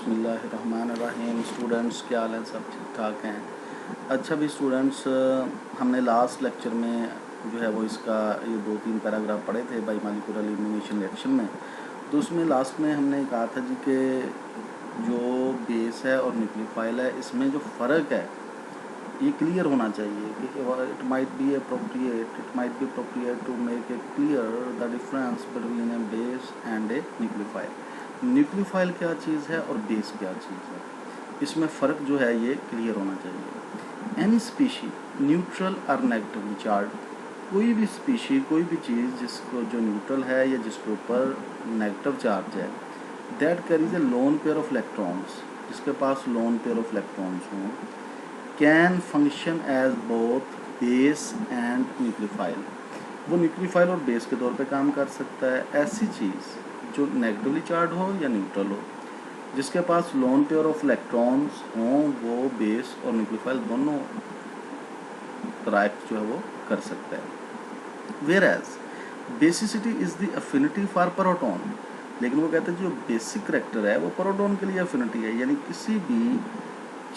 बिस्मिल्लाहिर्रहमानिर्रहीम। स्टूडेंट्स क्या हाल है? सब ठीक ठाक हैं? अच्छा भी स्टूडेंट्स, हमने लास्ट लेक्चर में जो है वो इसका ये 2-3 पैराग्राफ पढ़े थे बायोमॉलिक्यूलर एलिमिनेशन रिएक्शन में। तो उसमें लास्ट में हमने कहा था जी कि जो बेस है और न्यूक्लियोफाइल है इसमें जो फ़र्क है ये क्लियर होना चाहिए कि it might be appropriate to make it clear the difference between a base and a nucleophile. Nucleophile क्या चीज़ है और बेस क्या चीज़ है, इसमें फ़र्क जो है ये क्लियर होना चाहिए। एनी स्पीशी न्यूट्रल और नेगेटिवली चार्ज, कोई भी स्पीशी, कोई भी चीज़ जिसको जो न्यूट्रल है या जिसके ऊपर नेगेटिव चार्ज है, that carries a lone pair of electrons, जिसके पास लोन पेयर ऑफ इलेक्ट्रॉन्स हों, can function as both base and nucleophile. वो न्यूक्लियोफाइल और बेस के तौर पे काम कर सकता है। ऐसी चीज़ जो नेगेटिवली चार्ज हो या न्यूट्रल हो, जिसके पास लोन पेयर ऑफ इलेक्ट्रॉन्स हों, वो बेस और न्यूक्लियोफाइल दोनों ट्राइप जो है वो कर सकता है। Whereas basicity is the affinity for proton, लेकिन वो कहते हैं जो बेसिक करेक्टर है वो प्रोटॉन के लिए अफिनिटी है, यानी किसी भी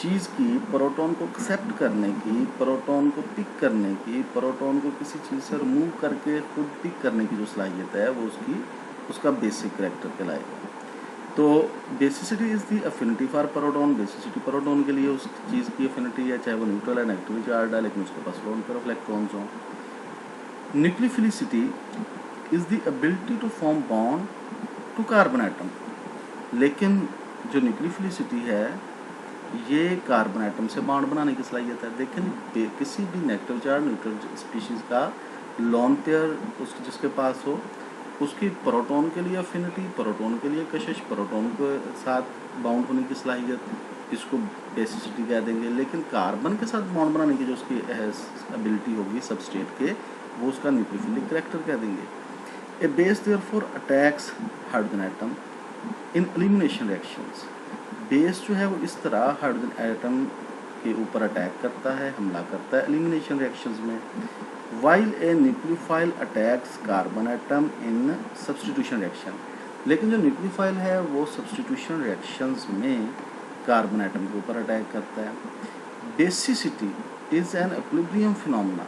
चीज़ की प्रोटॉन को एक्सेप्ट करने की, प्रोटॉन को पिक करने की, प्रोटॉन को किसी चीज़ से रिमूव करके खुद पिक करने की जो सलाहियत है वो उसका बेसिक करेक्टर कहलाएगा। तो basicity is the affinity for proton, basicity proton के लिए उस चीज़ की अफिनिटी है, चाहे वो न्यूट्रल है, नेगेटिवली चार्ज है, लेकिन उसके पास लोन पेयर ऑफ इलेक्ट्रॉन्स हों। Nucleophilicity is the ability to form bond to carbon atom, लेकिन जो न्यूक्लियोफिलिसिटी है ये कार्बन एटम से बॉन्ड बनाने की सलाहियत है। देखें, किसी भी नेगेटिव चार्ज न्यूट्रल स्पीशीज़ का लोन पेयर उसके जिसके पास हो, उसकी प्रोटॉन के लिए अफिनिटी, प्रोटॉन के लिए कशिश, प्रोटॉन के साथ बाउंड होने की सलाहियत, इसको बेसिसिटी कह देंगे। लेकिन कार्बन के साथ बॉन्ड बनाने की जो उसकी एबिलिटी होगी सबस्टेट के, वो उसका न्यूक्लियोफिलिक करैक्टर कह देंगे। A base therefore attacks hydrogen atom in elimination reactions, base जो है वो इस तरह हाइड्रोजन एटम के ऊपर अटैक करता है, हमला करता है एलिमिनेशन रिएक्शंस में। While a nucleophile attacks carbon atom in substitution reaction, लेकिन जो न्यूक्लियोफाइल है वो सब्स्टिट्यूशन रिएक्शंस में कार्बन एटम के ऊपर अटैक करता है। Basicity is an equilibrium phenomena,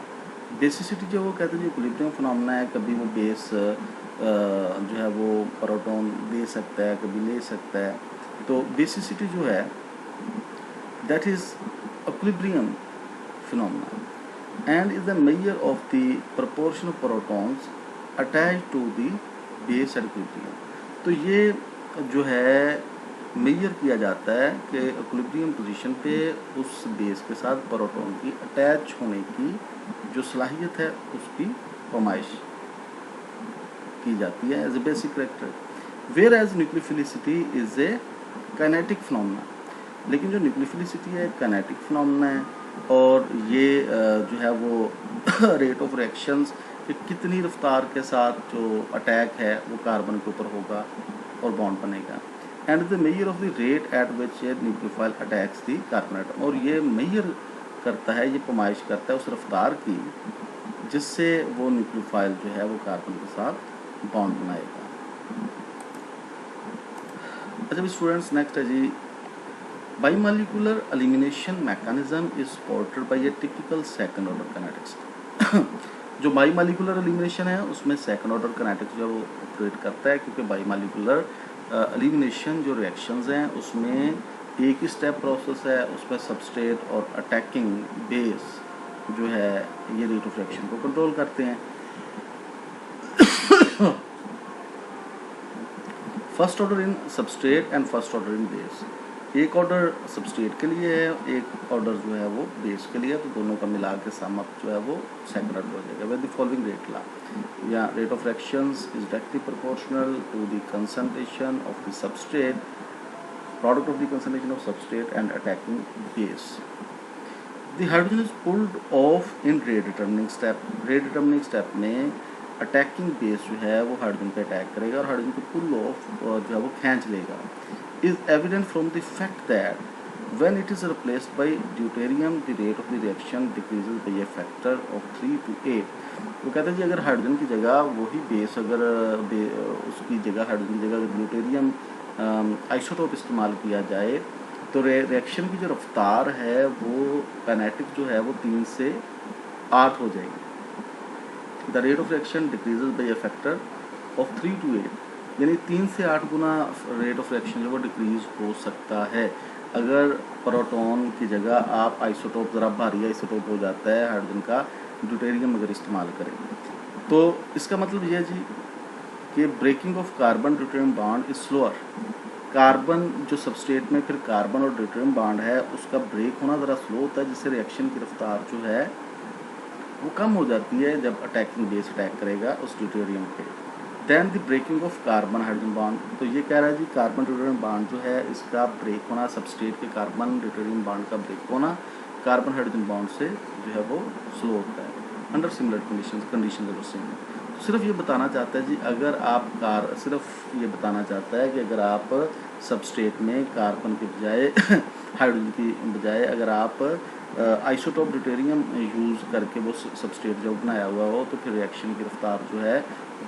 basicity जो वो कहते हैं जो इक्विलिब्रियम फिनोमेना है, कभी वो बेस जो है वो प्रोटॉन दे सकता है, कभी ले सकता है। तो बेसिसिटी जो है that is equilibrium phenomena and is the measure of the proportion of protons attached to the base at equilibrium। तो ये जो है मेजर किया जाता है कि इक्विलिब्रियम पोजीशन पे उस बेस के साथ प्रोटॉन की अटैच होने की जो सलाहियत है उसकी पैमाइश की जाती है as a basic character. Whereas nucleophilicity is a kinetic phenomena, लेकिन जो न्यूक्लियोफिलिसिटी है काइनेटिक फिनोमेना है, और ये जो है वो रेट ऑफ रिएक्शंस कि कितनी रफ्तार के साथ जो अटैक है वो कार्बन के ऊपर होगा और बॉन्ड बनेगा। And the measure of the rate at which a nucleophile attacks the carbon atom, और ये मेजर करता है, ये पैमाइश करता है उस रफ्तार की जिससे वो न्यूक्लियोफाइल जो है वो कार्बन के साथ बॉन्ड बनाएगा। अच्छा स्टूडेंट्स, नेक्स्ट है जी biomolecular elimination mechanism is supported by a typical second order kinetics. जो बायोमॉलिक्यूलर एलिमिनेशन है उसमें सेकंड ऑर्डर काइनेटिक्स जो वो ऑपरेट करता है, क्योंकि बायोमॉलिक्यूलर एलिमिनेशन जो रिएक्शंस हैं उसमें एक ही स्टेप प्रोसेस है, उस पर सबस्ट्रेट और अटैकिंग बेस जो है ये रेट ऑफ रिएक्शन को कंट्रोल करते हैं। First order in substrate and first order in base, एक ऑर्डर सबस्ट्रेट के लिए है, एक ऑर्डर जो है वो बेस के लिए, तो दोनों का मिला के सम अप जो है वो सेकंड ऑर्डर हो जाएगा। With the following rate law, या rate of reactions is directly proportional to the concentration of the substrate, product of the concentration of substrate and attacking base. The hydrogen is pulled off in rate determining step, rate determining step में attacking base जो है वो hydrogen पे attack करेगा और hydrogen को पुल of जो है वो खींच लेगा। is evident from the fact that when it is replaced by deuterium the rate of the reaction decreases by a factor of 3 to 8। वो कहते हैं जी अगर हाइड्रोजन की जगह वही बेस, अगर उसकी जगह हाइड्रोजन की जगह ड्यूटेरियम आइसोटोप इस्तेमाल किया जाए तो रिएक्शन की जो रफ्तार है वो काइनेटिक जो है वो 3 से 8 हो जाएगी। The rate of reaction decreases by A factor of 3 to 8, यानी 3 से 8 गुना रेट ऑफ रिएक्शन जो वो डिक्रीज हो सकता है अगर प्रोटॉन की जगह आप आइसोटोप, ज़रा भारी आइसोटोप हो जाता है हाइड्रोजन का, ड्यूटेरियम अगर इस्तेमाल करें। तो इसका मतलब ये है जी कि breaking of carbon deuterium bond is slower. Carbon जो सबस्ट्रेट में फिर कार्बन और ड्यूटेरियम बॉन्ड है उसका ब्रेक होना ज़रा स्लो होता है, जिससे रिएक्शन की रफ्तार जो है वो कम हो जाती है जब अटैकिंग बेस अटैक करेगा उस ड्यूटेरियम पे। Than the breaking of carbon hydrogen bond, तो ये कह रहा है जी कार्बन ड्यूटेरियम बॉन्ड जो है इसका ब्रेक होना, सबस्ट्रेट के कार्बन ड्यूटेरियम बॉन्ड का ब्रेक होना कार्बन हाइड्रोजन बॉन्ड से जो है वो स्लो होता है अंडर सिमिलर कंडीशन अगर सेम है। सिर्फ ये बताना चाहता है जी, अगर आप सिर्फ ये बताना चाहता है कि अगर आप सबस्ट्रेट में कार्बन के बजाय हाइड्रोजन की बजाय अगर आप आइसोटोप ड्यूटेरियम यूज़ करके वो सबस्ट्रेट जो बनाया हुआ हो तो फिर रिएक्शन की रफ्तार जो है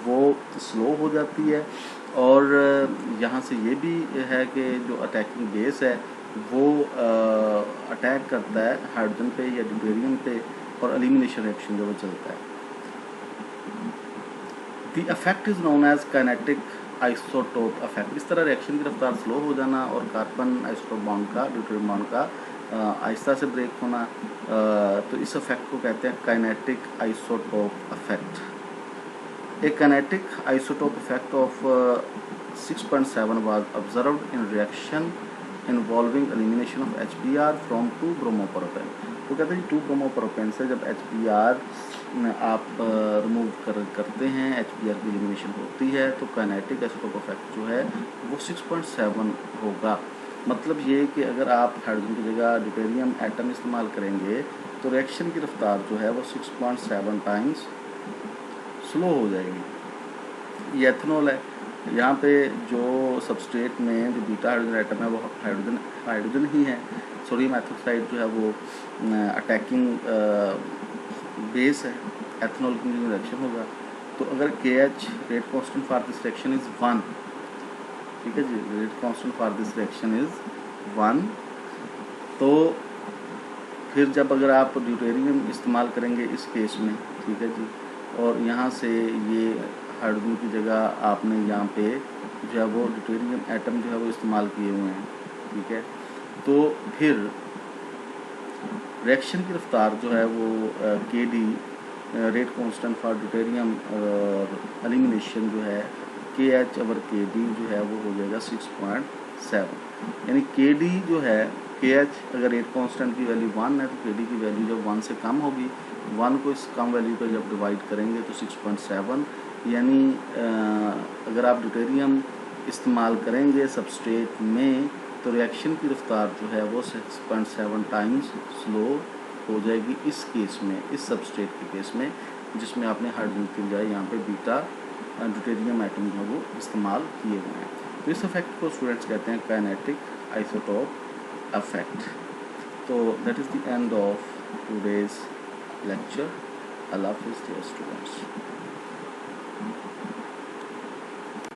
वो स्लो हो जाती है। और यहाँ से ये भी है कि जो अटैकिंग बेस है वो अटैक करता है हाइड्रोजन पे या ड्यूटेरियम पे और एलिमिनेशन रिएक्शन जो वो चलता है। The effect is known as kinetic isotope effect. इस तरह रिएक्शन की रफ्तार स्लो हो जाना और कार्बन आइसोटोप बॉन्ड का ड्यूटेरियम बॉन्ड का आहिस्ता से ब्रेक होना, तो इस इफेक्ट को कहते हैं kinetic isotope effect. A kinetic isotope effect of 6.7 was observed in reaction involving elimination of HBr from 2 bromopropane. तो कहते हैं 2 ब्रोमोप्रोपेन से जब HBr आप रिमूव करते हैं, HBr की एलिमिनेशन होती है तो काइनेटिक आइसोटोप इफेक्ट जो है वो 6.7 होगा। मतलब ये कि अगर आप हाइड्रोजन की जगह ड्यूटेरियम एटम इस्तेमाल करेंगे तो रिएक्शन की रफ्तार जो है वो 6.7 टाइम्स स्लो हो जाएगी। ये एथेनॉल है, यहाँ पे जो सबस्ट्रेट में जो बीटा हाइड्रोजन एटम है वो हाइड्रोजन ही है। सोडियम एथोक्साइड जो है वो अटैकिंग बेस है, एथेनॉल की रिएक्शन होगा। तो अगर KH rate constant for this reaction is 1, ठीक है जी, rate constant for this reaction is 1, तो फिर जब अगर आप ड्यूटेरियम इस्तेमाल करेंगे इस केस में, ठीक है जी, और यहाँ से ये हाइड्रोजन की जगह आपने यहाँ पे जो है वो ड्यूटेरियम एटम जो है वो इस्तेमाल किए हुए हैं, ठीक है, तो फिर रिएक्शन की रफ्तार जो है वो KD rate constant for deuterium और एलिमिनेशन जो है KH ओवर KD जो है वो हो जाएगा 6.7। यानी KD जो है KH अगर रेट कांस्टेंट की वैल्यू 1 है तो KD की वैल्यू जब 1 से कम होगी, 1 को इस कम वैल्यू पर जब डिवाइड करेंगे तो 6.7, यानी अगर आप ड्यूटेरियम इस्तेमाल करेंगे सबस्ट्रेट में तो रिएक्शन की रफ्तार जो है वो 6.7 टाइम्स स्लो हो जाएगी इस केस में, इस सबस्ट्रेट के केस में जिसमें आपने हाइड्रोजन की बजाय यहाँ पे बीटा ड्यूटेरियम एटम जो है वो इस्तेमाल किए हुए हैं। तो इस इफेक्ट को स्टूडेंट्स कहते हैं काइनेटिक आइसोटोप इफेक्ट। तो that is the end of today's lecture. अल्लाह हाफिज़ डियर स्टूडेंट्स।